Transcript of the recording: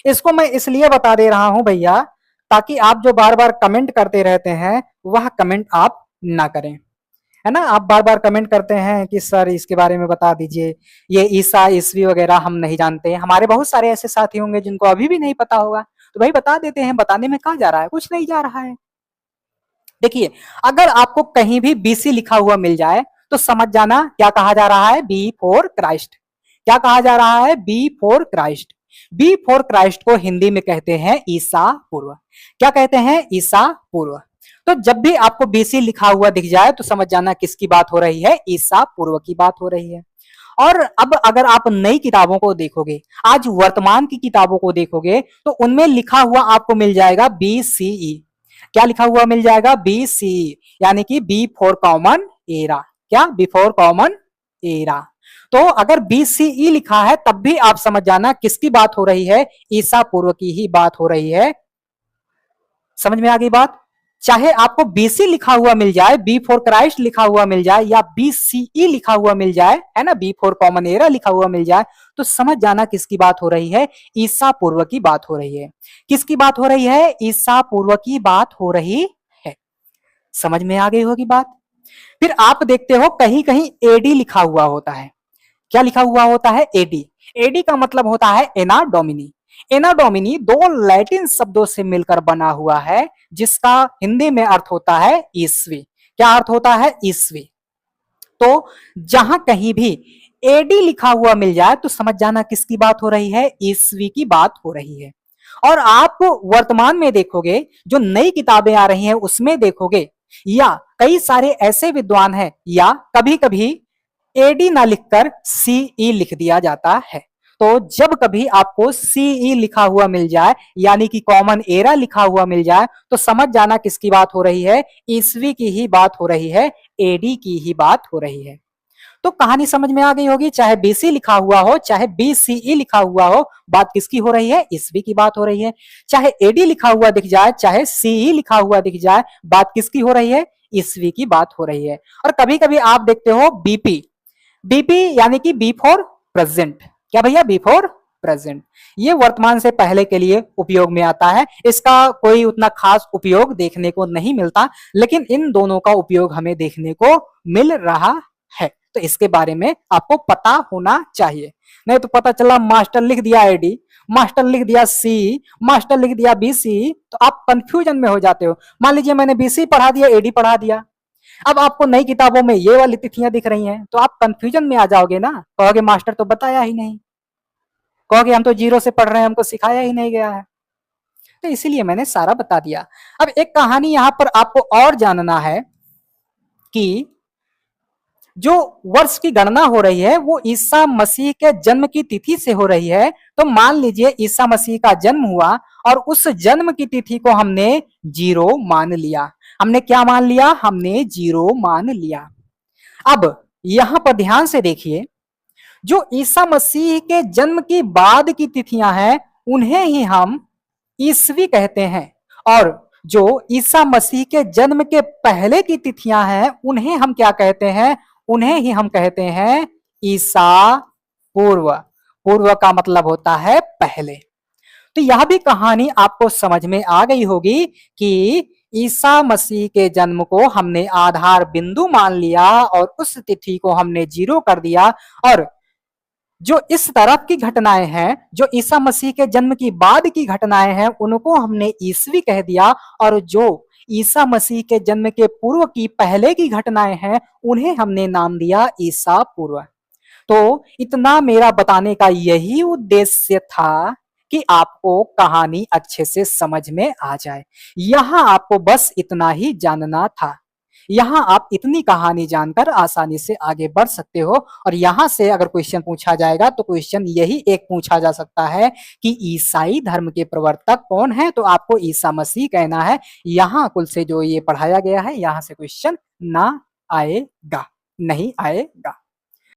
इसको मैं इसलिए बता दे रहा हूं भैया, ताकि आप जो बार बार कमेंट करते रहते हैं वह कमेंट आप ना करें, है ना। आप बार बार कमेंट करते हैं कि सर इसके बारे में बता दीजिए, ये ईसा ईसवी वगैरह हम नहीं जानते। हमारे बहुत सारे ऐसे साथी होंगे जिनको अभी भी नहीं पता होगा, तो भाई बता देते हैं। बताने में कहा जा रहा है, कुछ नहीं जा रहा है। देखिए, अगर आपको कहीं भी बीसी लिखा हुआ मिल जाए तो समझ जाना क्या कहा जा रहा है, बी फॉर क्राइस्ट। क्या कहा जा रहा है, B for Christ. B for Christ को हिंदी में कहते हैं ईसा पूर्व। क्या कहते हैं, ईसा पूर्व। तो जब भी आपको बीसी लिखा हुआ दिख जाए तो समझ जाना किसकी बात हो रही है, ईसा पूर्व की बात हो रही है। और अब अगर आप नई किताबों को देखोगे, आज वर्तमान की किताबों को देखोगे, तो उनमें लिखा हुआ आपको मिल जाएगा बीसीई। क्या लिखा हुआ मिल जाएगा, बीसीई, यानी कि बी फॉर कॉमन एरा। क्या, बिफोर कॉमन एरा। तो अगर बीसीई लिखा है तब भी आप समझ जाना किसकी बात हो रही है, ईसा पूर्व की ही बात हो रही है। समझ में आ गई बात। चाहे आपको बीसी लिखा हुआ मिल जाए, बी फॉर क्राइस्ट लिखा हुआ मिल जाए, या बीसीई लिखा हुआ मिल जाए, है ना, बी फॉर कॉमन एरा लिखा हुआ मिल जाए, तो समझ जाना किसकी बात हो रही है, ईसा पूर्व की बात हो रही है। किसकी बात हो रही है, ईसा पूर्व की बात हो रही है। समझ में आ गई होगी बात। फिर आप देखते हो कहीं कहीं एडी लिखा हुआ होता है। क्या लिखा हुआ होता है, एडी। एडी का मतलब होता है एना डोमिनी। एना डोमिनी दो लैटिन शब्दों से मिलकर बना हुआ है, जिसका हिंदी में अर्थ होता है ईस्वी। क्या अर्थ होता है, ईस्वी। तो जहां कहीं भी एडी लिखा हुआ मिल जाए तो समझ जाना किसकी बात हो रही है, ईस्वी की बात हो रही है। और आप वर्तमान में देखोगे, जो नई किताबें आ रही हैं उसमें देखोगे, या कई सारे ऐसे विद्वान हैं, या कभी कभी एडी ना लिखकर सीई लिख दिया जाता है। तो जब कभी आपको सीई लिखा हुआ मिल जाए, यानी कि कॉमन एरा लिखा हुआ मिल जाए, तो समझ जाना किसकी बात हो रही है, ईस्वी की ही बात हो रही है, एडी की ही बात हो रही है। तो कहानी समझ में आ गई होगी। चाहे बीसी लिखा हुआ हो, चाहे बीसीई लिखा हुआ हो, बात किसकी हो रही है, ईस्वी की बात हो रही है। चाहे एडी लिखा हुआ दिख जाए, चाहे सीई लिखा हुआ दिख जाए, बात किसकी हो रही है, ईस्वी की बात हो रही है। और कभी कभी आप देखते हो बीपी। बीपी यानी कि बी फॉर प्रेजेंट। क्या भैया, बी फॉर प्रेजेंट। ये वर्तमान से पहले के लिए उपयोग में आता है। इसका कोई उतना खास उपयोग देखने को नहीं मिलता, लेकिन इन दोनों का उपयोग हमें देखने को मिल रहा है। तो इसके बारे में आपको पता होना चाहिए। नहीं तो पता चला मास्टर लिख दिया एडी, मास्टर लिख दिया सी, मास्टर लिख दिया बीसी, तो आप कंफ्यूजन में हो जाते हो। मान लीजिए मैंने बीसी पढ़ा दिया, एडी पढ़ा दिया, अब आपको नई किताबों में ये वाली तिथियां दिख रही हैं, तो आप कंफ्यूजन में आ जाओगे ना। कहोगे मास्टर तो बताया ही नहीं, कहोगे हम तो जीरो से पढ़ रहे हैं, हमको सिखाया ही नहीं गया है। तो इसीलिए मैंने सारा बता दिया। अब एक कहानी यहां पर आपको और जानना है कि जो वर्ष की गणना हो रही है वो ईसा मसीह के जन्म की तिथि से हो रही है। तो मान लीजिए ईसा मसीह का जन्म हुआ और उस जन्म की तिथि को हमने जीरो मान लिया। हमने क्या मान लिया, हमने जीरो मान लिया। अब यहां पर ध्यान से देखिए, जो ईसा मसीह के जन्म की बाद की तिथियां हैं उन्हें ही हम ईसवी कहते हैं, और जो ईसा मसीह के जन्म के पहले की तिथियां हैं उन्हें हम क्या कहते हैं, उन्हें ही हम कहते हैं ईसा पूर्व। पूर्व का मतलब होता है पहले। तो यह भी कहानी आपको समझ में आ गई होगी कि ईसा मसीह के जन्म को हमने आधार बिंदु मान लिया और उस तिथि को हमने जीरो कर दिया, और जो इस तरफ की घटनाएं हैं, जो ईसा मसीह के जन्म की बाद की घटनाएं हैं, उनको हमने ईसवी कह दिया, और जो ईसा मसीह के जन्म के पूर्व की पहले की घटनाएं हैं उन्हें हमने नाम दिया ईसा पूर्व। तो इतना मेरा बताने का यही उद्देश्य था कि आपको कहानी अच्छे से समझ में आ जाए। यहां आपको बस इतना ही जानना था। यहां आप इतनी कहानी जानकर आसानी से आगे बढ़ सकते हो। और यहां से अगर क्वेश्चन पूछा जाएगा तो क्वेश्चन यही एक पूछा जा सकता है कि ईसाई धर्म के प्रवर्तक कौन है, तो आपको ईसा मसीह कहना है। यहां कुल से जो ये पढ़ाया गया है यहां से क्वेश्चन ना आएगा, नहीं आएगा।